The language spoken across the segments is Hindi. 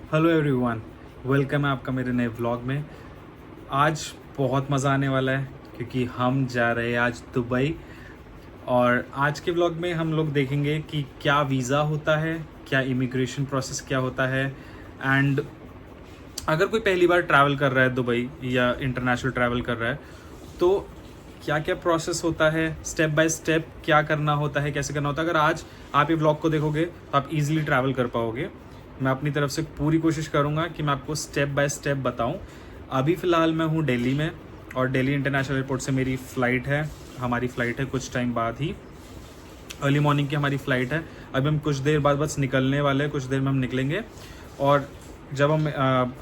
हेलो एवरीवन, वेलकम है आपका मेरे नए व्लॉग में। आज बहुत मज़ा आने वाला है क्योंकि हम जा रहे हैं आज दुबई। और आज के व्लॉग में हम लोग देखेंगे कि क्या वीज़ा होता है, क्या इमिग्रेशन प्रोसेस क्या होता है, एंड अगर कोई पहली बार ट्रैवल कर रहा है दुबई या इंटरनेशनल ट्रैवल कर रहा है तो क्या क्या प्रोसेस होता है, स्टेप बाय स्टेप क्या करना होता है, कैसे करना होता है। अगर आज आप ये व्लॉग को देखोगे तो आप इजीली ट्रैवल कर पाओगे। मैं अपनी तरफ से पूरी कोशिश करूँगा कि मैं आपको स्टेप बाय स्टेप बताऊँ। अभी फ़िलहाल मैं हूँ दिल्ली में और दिल्ली इंटरनेशनल एयरपोर्ट से मेरी फ़्लाइट है। हमारी फ़्लाइट है कुछ टाइम बाद ही, अर्ली मॉर्निंग की हमारी फ़्लाइट है। अभी हम कुछ देर बाद बस निकलने वाले हैं, कुछ देर में हम निकलेंगे। और जब हम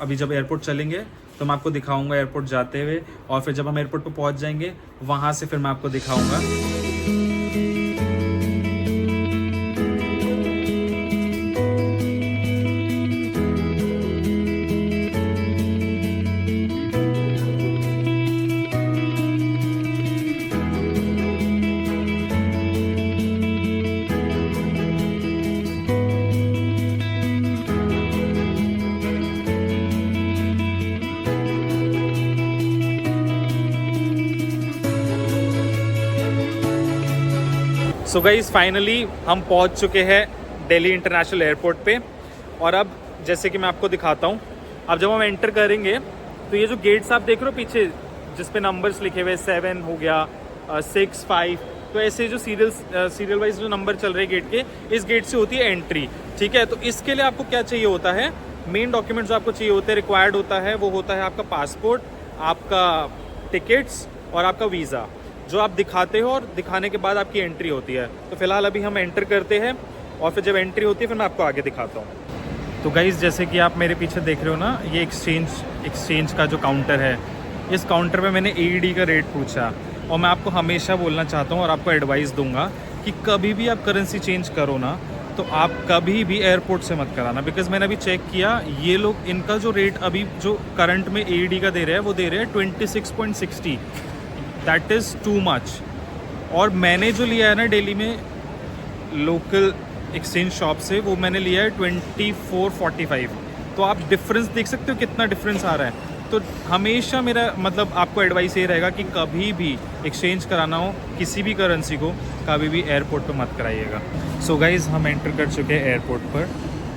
अभी जब एयरपोर्ट चलेंगे तो मैं आपको दिखाऊंगा एयरपोर्ट जाते हुए, और फिर जब हम एयरपोर्ट पर पहुंच जाएंगे वहाँ से फिर मैं आपको दिखाऊंगा। सो गाइस, फाइनली हम पहुंच चुके हैं दिल्ली इंटरनेशनल एयरपोर्ट पे। और अब जैसे कि मैं आपको दिखाता हूं, अब जब हम एंटर करेंगे तो ये जो गेट्स आप देख रहे हो पीछे जिस पे नंबर्स लिखे हुए 7 हो गया, 6, 5, तो ऐसे जो सीरियल वाइज जो नंबर चल रहे हैं गेट के, इस गेट से होती है एंट्री। ठीक है, तो इसके लिए आपको क्या चाहिए होता है, मेन डॉक्यूमेंट्स आपको चाहिए होते हैं, रिक्वायर्ड होता है, वो होता है आपका पासपोर्ट, आपका टिकट्स और आपका वीज़ा, जो आप दिखाते हो और दिखाने के बाद आपकी एंट्री होती है। तो फिलहाल अभी हम एंटर करते हैं और फिर जब एंट्री होती है फिर मैं आपको आगे दिखाता हूँ। तो गाइज़, जैसे कि आप मेरे पीछे देख रहे हो ना, ये एक्सचेंज का जो काउंटर है, इस काउंटर पे मैंने AED का रेट पूछा। और मैं आपको हमेशा बोलना चाहता हूँ और आपको एडवाइस दूंगा कि कभी भी आप करेंसी चेंज करो ना तो आप कभी भी एयरपोर्ट से मत कराना। बिकॉज मैंने अभी चेक किया, ये लोग इनका जो रेट अभी जो करंट में AED का दे रहे हैं वो दे रहे हैं 26.60। That is too much. और मैंने जो लिया है ना दिल्ली में लोकल एक्सचेंज शॉप से, वो मैंने लिया है 2445। तो आप डिफरेंस देख सकते हो कितना डिफरेंस आ रहा है। तो हमेशा मेरा मतलब आपको एडवाइस ये रहेगा कि कभी भी एक्सचेंज कराना हो किसी भी करेंसी को, कभी भी एयरपोर्ट पर मत कराइएगा। सो गाइज़, हम एंटर कर चुके हैं एयरपोर्ट पर।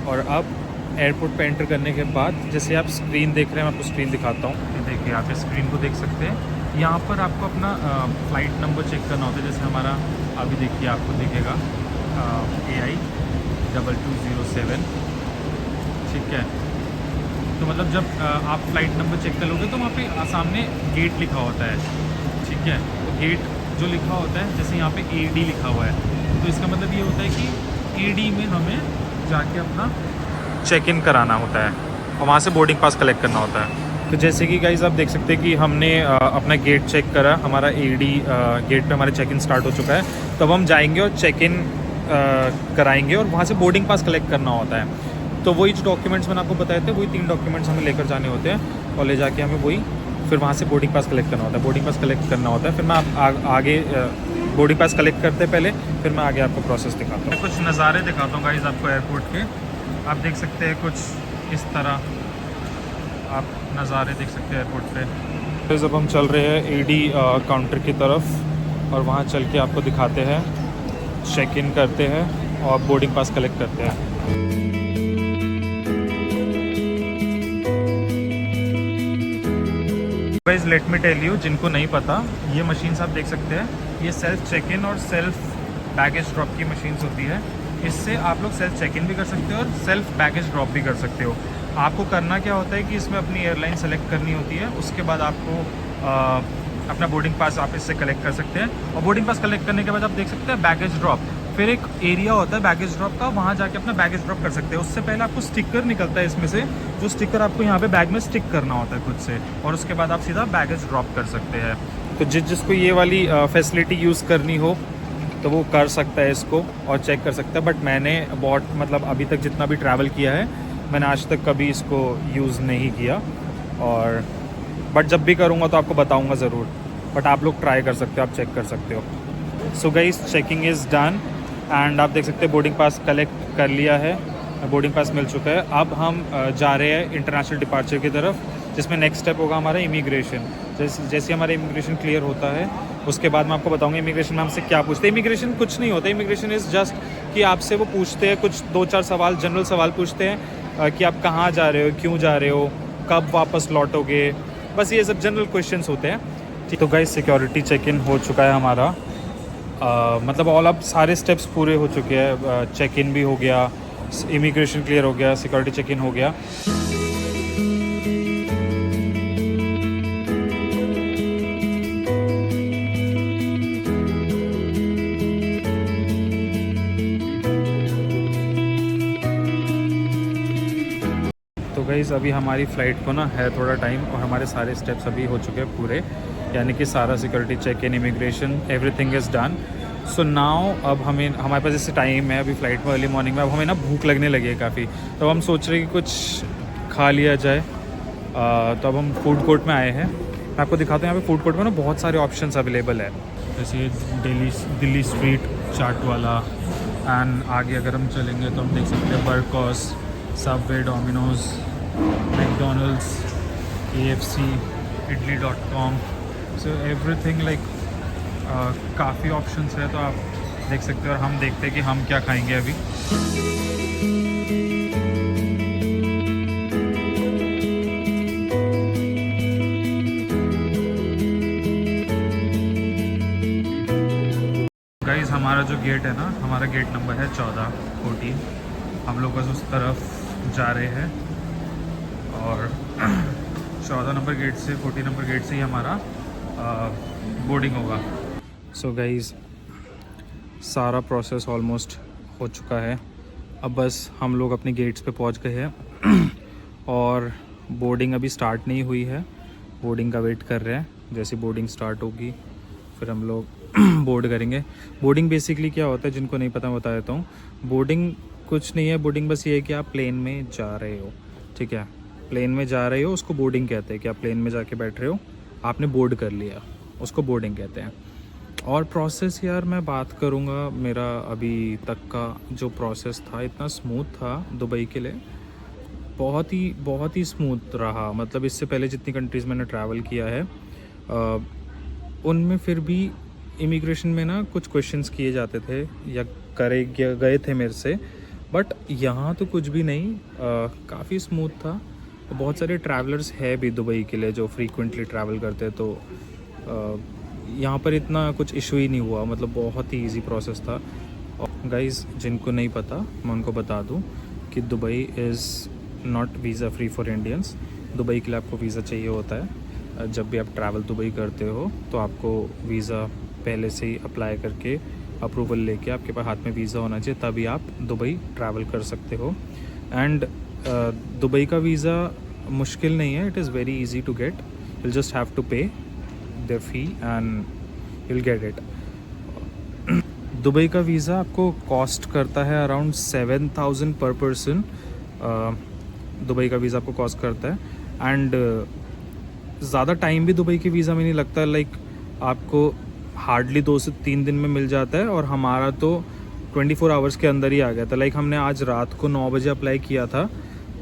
और अब एयरपोर्ट पर एंटर करने के बाद जैसे आप स्क्रीन देख रहे हैं, मैं आपको स्क्रीन दिखाता हूँ। देखिए, आप इस स्क्रीन को देख सकते हैं। यहाँ पर आपको अपना फ़्लाइट नंबर चेक करना होता है। जैसे हमारा अभी देखिए आपको दिखेगा AI 2207। ठीक है, तो मतलब जब आप फ़्लाइट नंबर चेक कर लोगे तो वहाँ पे सामने गेट लिखा होता है। ठीक है, तो गेट जो लिखा होता है, जैसे यहाँ पे AD लिखा हुआ है, तो इसका मतलब ये होता है कि AD में हमें जाके अपना चेक इन कराना होता है और वहाँ से बोर्डिंग पास कलेक्ट करना होता है। तो जैसे कि गाइज़ आप देख सकते हैं कि हमने अपना गेट चेक करा, हमारा AED गेट पे हमारा चेक इन स्टार्ट हो चुका है। तब हम जाएंगे और चेक इन कराएंगे और वहाँ से बोर्डिंग पास कलेक्ट करना होता है। तो वही जो डॉक्यूमेंट्स मैंने आपको बताए थे, वही 3 डॉक्यूमेंट्स हमें लेकर जाने होते हैं और ले जाके हमें वही फिर वहाँ से बोर्डिंग पास कलेक्ट करना होता है। बोर्डिंग पास कलेक्ट करना होता है, फिर मैं आगे बोर्डिंग पास कलेक्ट करते पहले फिर मैं आगे आपको प्रोसेस दिखाता हूँ। कुछ नज़ारे दिखाता हूँ गाइज़ आपको एयरपोर्ट के। आप देख सकते हैं कुछ इस तरह आप नज़ारे देख सकते हैं एयरपोर्ट पे। जब हम चल रहे हैं AD काउंटर की तरफ और वहाँ चल के आपको दिखाते हैं, चेक इन करते हैं और बोर्डिंग पास कलेक्ट करते हैं। Guys, let me tell you, जिनको नहीं पता, ये मशीन्स आप देख सकते हैं, ये सेल्फ चेक इन और सेल्फ बैगेज ड्रॉप की मशीन्स होती है। इससे आप लोग सेल्फ चेक इन भी कर सकते हो और सेल्फ बैगेज ड्रॉप भी कर सकते हो। आपको करना क्या होता है कि इसमें अपनी एयरलाइन सेलेक्ट करनी होती है, उसके बाद आपको अपना बोर्डिंग पास आप इससे कलेक्ट कर सकते हैं। और बोर्डिंग पास कलेक्ट करने के बाद आप देख सकते हैं बैगेज ड्रॉप, फिर एक एरिया होता है बैगेज ड्रॉप का, वहाँ जाके अपना बैगेज ड्रॉप कर सकते हैं। उससे पहले आपको स्टिकर निकलता है इसमें से, जो स्टिकर आपको यहाँ पे बैग में स्टिक करना होता है खुद से, और उसके बाद आप सीधा बैगेज ड्रॉप कर सकते हैं। तो जिसको ये वाली फैसिलिटी यूज़ करनी हो तो वो कर सकता है इसको और चेक कर सकता है। बट मैंने बहुत मतलब अभी तक जितना भी ट्रैवल किया है, मैंने आज तक कभी इसको यूज़ नहीं किया, और बट जब भी करूँगा तो आपको बताऊँगा ज़रूर। बट आप लोग ट्राई कर सकते हो, आप चेक कर सकते हो। So guys, checking is done and आप देख सकते हैं बोर्डिंग पास कलेक्ट कर लिया है बोर्डिंग पास मिल चुका है। अब हम जा रहे हैं इंटरनेशनल डिपार्चर की तरफ, जिसमें नेक्स्ट स्टेप होगा हमारा इमिग्रेशन। जैसे हमारा इमिग्रेशन क्लियर होता है उसके बाद मैं आपको बताऊंगा इमिग्रेशन में हमसे क्या पूछते हैं। इमिग्रेशन कुछ नहीं होता, इमिग्रेशन इज़ जस्ट कि आपसे वो पूछते हैं कुछ 2-4 सवाल, जनरल सवाल पूछते हैं कि आप कहाँ जा रहे हो, क्यों जा रहे हो, कब वापस लौटोगे, बस ये सब जनरल क्वेश्चंस होते हैं। तो गाइस सिक्योरिटी चेक इन हो चुका है हमारा, मतलब ऑल अब सारे स्टेप्स पूरे हो चुके हैं। चेक इन भी हो गया, इमिग्रेशन क्लियर हो गया, सिक्योरिटी चेक इन हो गया। तो गाइज़ अभी हमारी फ़्लाइट को ना है थोड़ा टाइम और हमारे सारे स्टेप्स अभी हो चुके हैं पूरे, यानी कि सारा security check in, immigration, everything is done. So now अब हमारे पास जैसे टाइम है अभी फ़्लाइट में अर्ली मॉर्निंग में, अब हमें ना भूख लगने लगी है काफ़ी, तो हम सोच रहे हैं कि कुछ खा लिया जाए। तो अब हम फूड कोर्ट में आए हैं। मैं आपको दिखाता हूँ यहाँ पे फूड कोर्ट में ना बहुत सारे ऑप्शंस अवेलेबल है, जैसे दिल्ली स्ट्रीट चाट वाला, एंड आगे अगर हम चलेंगे तो हम देख सकते हैं बर्कॉस, Subway, Domino's, McDonald's, KFC, idli.com, so everything like काफ़ी ऑप्शंस है, तो आप देख सकते हो। और हम देखते हैं कि हम क्या खाएंगे अभी। गाइस हमारा जो गेट है ना, हमारा गेट नंबर है 14 हम लोग बस उस तरफ जा रहे हैं और 14 नंबर गेट से 14 नंबर गेट से ही हमारा बोर्डिंग होगा। सो गाइस सारा प्रोसेस ऑलमोस्ट हो चुका है, अब बस हम लोग अपने गेट्स पे पहुंच गए हैं और बोर्डिंग अभी स्टार्ट नहीं हुई है, बोर्डिंग का वेट कर रहे हैं। जैसे बोर्डिंग स्टार्ट होगी फिर हम लोग बोर्ड करेंगे। बोर्डिंग बेसिकली क्या होता है, जिनको नहीं पता बता देता हूँ। बोर्डिंग कुछ नहीं है, बोर्डिंग बस ये है कि आप प्लेन में जा रहे हो, ठीक है, प्लेन में जा रहे हो, उसको बोर्डिंग कहते हैं। कि आप प्लेन में जाके बैठ रहे हो, आपने बोर्ड कर लिया, उसको बोर्डिंग कहते हैं। और प्रोसेस यार मैं बात करूँगा, मेरा अभी तक का जो प्रोसेस था इतना स्मूथ था दुबई के लिए, बहुत ही स्मूथ रहा। मतलब इससे पहले जितनी कंट्रीज़ मैंने ट्रैवल किया है उनमें फिर भी इमिग्रेशन में ना कुछ क्वेश्चंस किए जाते थे या गए थे मेरे से, बट यहाँ तो कुछ भी नहीं, काफ़ी स्मूथ था। बहुत सारे ट्रैवलर्स है भी दुबई के लिए जो फ्रीक्वेंटली ट्रैवल करते हैं, तो यहाँ पर इतना कुछ इशू ही नहीं हुआ, मतलब बहुत ही इजी प्रोसेस था। और गाइस जिनको नहीं पता मैं उनको बता दूँ कि Dubai is not visa free for Indians. Dubai के लिए आपको वीज़ा चाहिए होता है। जब भी आप ट्रैवल दुबई करते हो तो आपको वीज़ा पहले से ही अप्लाई करके अप्रूवल लेके आपके पास हाथ में वीज़ा होना चाहिए, तभी आप दुबई ट्रैवल कर सकते हो। एंड दुबई का वीज़ा मुश्किल नहीं है, it is very easy to get, you'll just have to pay their fee and you'll get it. Dubai का वीज़ा आपको कॉस्ट करता है अराउंड 7,000 पर पर्सन। दुबई का वीज़ा आपको कॉस्ट करता है एंड ज़्यादा टाइम भी दुबई के वीज़ा में नहीं लगता, लाइक आपको हार्डली 2 से 3 दिन में मिल जाता है। और हमारा तो 24 आवर्स के अंदर ही आ गया था। लाइक हमने आज रात को 9 बजे अप्लाई किया था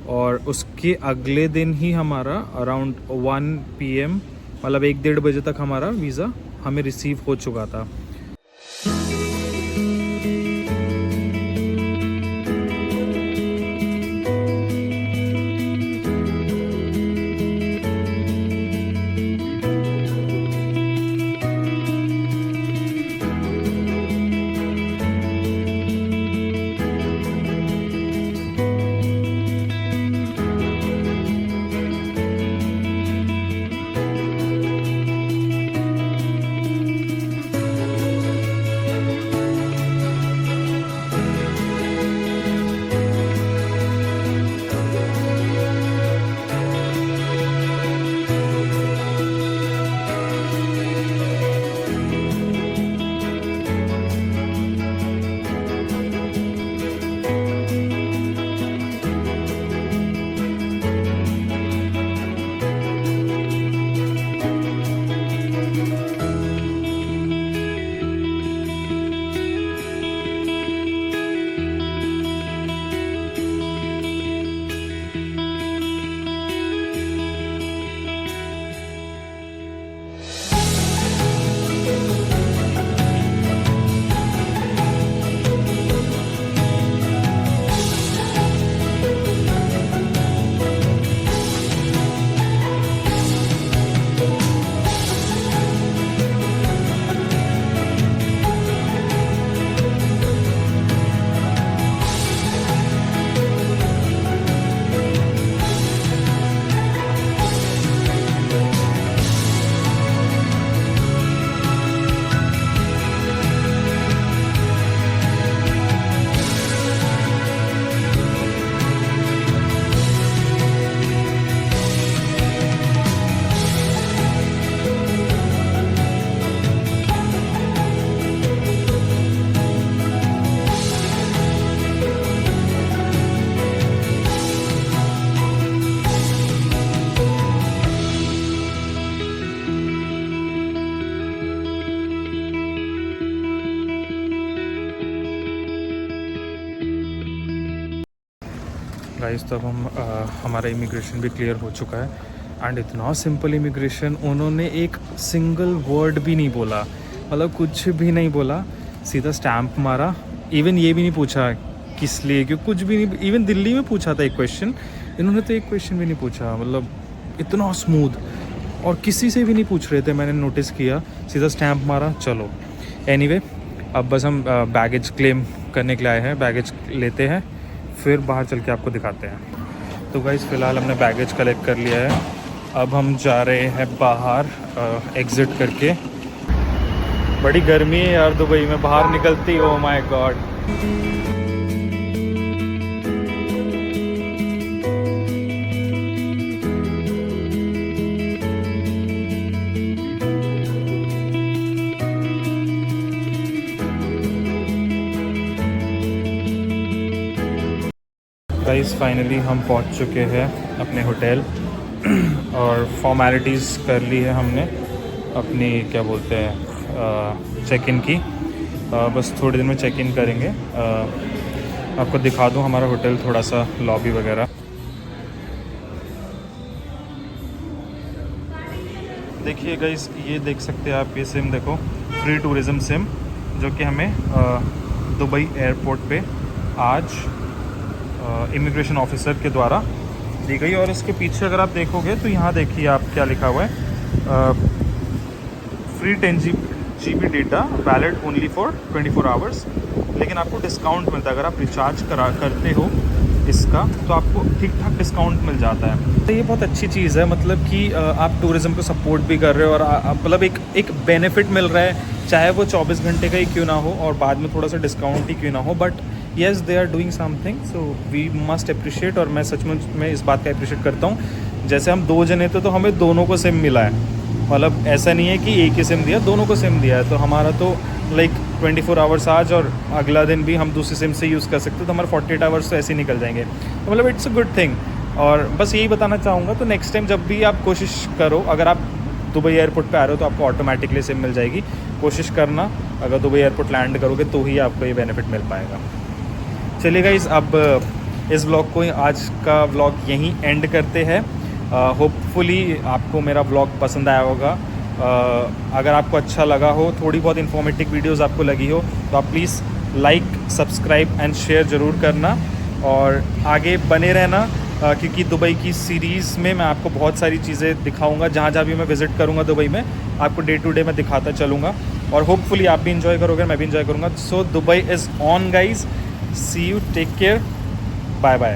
और उसके अगले दिन ही हमारा अराउंड 1 PM, मतलब 1-1:30 बजे तक हमारा वीज़ा हमें रिसीव हो चुका था। गाइस तो अब हम हमारा इमिग्रेशन भी क्लियर हो चुका है एंड इतना सिंपल इमिग्रेशन, उन्होंने एक सिंगल वर्ड भी नहीं बोला, मतलब कुछ भी नहीं बोला, सीधा स्टैंप मारा। इवन ये भी नहीं पूछा किस लिए, क्योंकि कुछ भी नहीं। इवन दिल्ली में पूछा था एक क्वेश्चन, इन्होंने तो एक क्वेश्चन भी नहीं पूछा, मतलब इतना स्मूथ। और किसी से भी नहीं पूछ रहे थे, मैंने नोटिस किया, सीधा स्टैंप मारा, चलो। एनीवे अब बस हम बैगेज क्लेम करने के लिए आए हैं, बैगेज लेते हैं, फिर बाहर चल के आपको दिखाते हैं। तो गाइस फ़िलहाल हमने बैगेज कलेक्ट कर लिया है, अब हम जा रहे हैं बाहर एग्ज़िट करके। बड़ी गर्मी है यार दुबई में, बाहर निकलती, oh my God. Guys finally हम पहुंच चुके हैं अपने होटल और फॉर्मेलिटीज़ कर ली है हमने अपनी, क्या बोलते हैं, चेक इन की। बस थोड़ी देर में चेक इन करेंगे। आपको दिखा दूं हमारा होटल, थोड़ा सा लॉबी वगैरह। देखिए गाइस, ये देख सकते हैं आप, ये सिम देखो, फ्री टूरिज़म सिम, जो कि हमें दुबई एयरपोर्ट पे आज इमिग्रेशन ऑफिसर के द्वारा दी गई। और इसके पीछे अगर आप देखोगे तो यहाँ देखिए आप क्या लिखा हुआ है, free 10 GB data valid only for 24 hours. लेकिन आपको डिस्काउंट मिलता है, अगर आप रिचार्ज करते हो इसका तो आपको ठीक ठाक डिस्काउंट मिल जाता है। तो ये बहुत अच्छी चीज़ है, मतलब कि आप टूरिज़्म को सपोर्ट भी कर रहे हो और मतलब एक बेनिफिट मिल रहा है, चाहे वो 24 घंटे का ही क्यों ना हो और बाद में थोड़ा सा डिस्काउंट ही क्यों ना हो, but yes they are doing something, so we must appreciate. और मैं सचमुच में इस बात का अप्रिशिएट करता हूँ। जैसे हम 2 जने थे तो हमें दोनों को सिम मिला है, मतलब ऐसा नहीं है कि एक ही सिम दिया, दोनों को सिम दिया है। तो हमारा तो लाइक 24 आवर्स आज और अगला दिन भी हम दूसरी सिम से यूज़ कर सकते हैं, तो हमारे 48 आवर्स तो ऐसे ही निकल जाएंगे। तो मतलब इट्स अ गुड थिंग। और बस यही बताना चाहूँगा, तो नेक्स्ट टाइम जब भी आप कोशिश करो, अगर आप दुबई एयरपोर्ट पे आ रहे हो तो आपको ऑटोमेटिकली सिम मिल जाएगी। कोशिश करना, अगर दुबई एयरपोर्ट लैंड करोगे तो ही आपको ये बेनिफिट मिल पाएगा। चलिए गाइस, अब इस व्लॉग को, आज का व्लॉग यहीं एंड करते हैं। होपफुली आपको मेरा व्लॉग पसंद आया होगा। अगर आपको अच्छा लगा हो, थोड़ी बहुत इन्फॉर्मेटिव वीडियोस आपको लगी हो, तो आप please like, subscribe and share ज़रूर करना और आगे बने रहना, क्योंकि दुबई की सीरीज़ में मैं आपको बहुत सारी चीज़ें दिखाऊंगा। जहाँ जहाँ भी मैं विज़िट करूँगा दुबई में, आपको डे टू डे मैं दिखाता चलूँगा और होपफुली आप भी इंजॉय करोगे, मैं भी इंजॉय करूँगा। So Dubai is on guys, see you, take care, bye bye.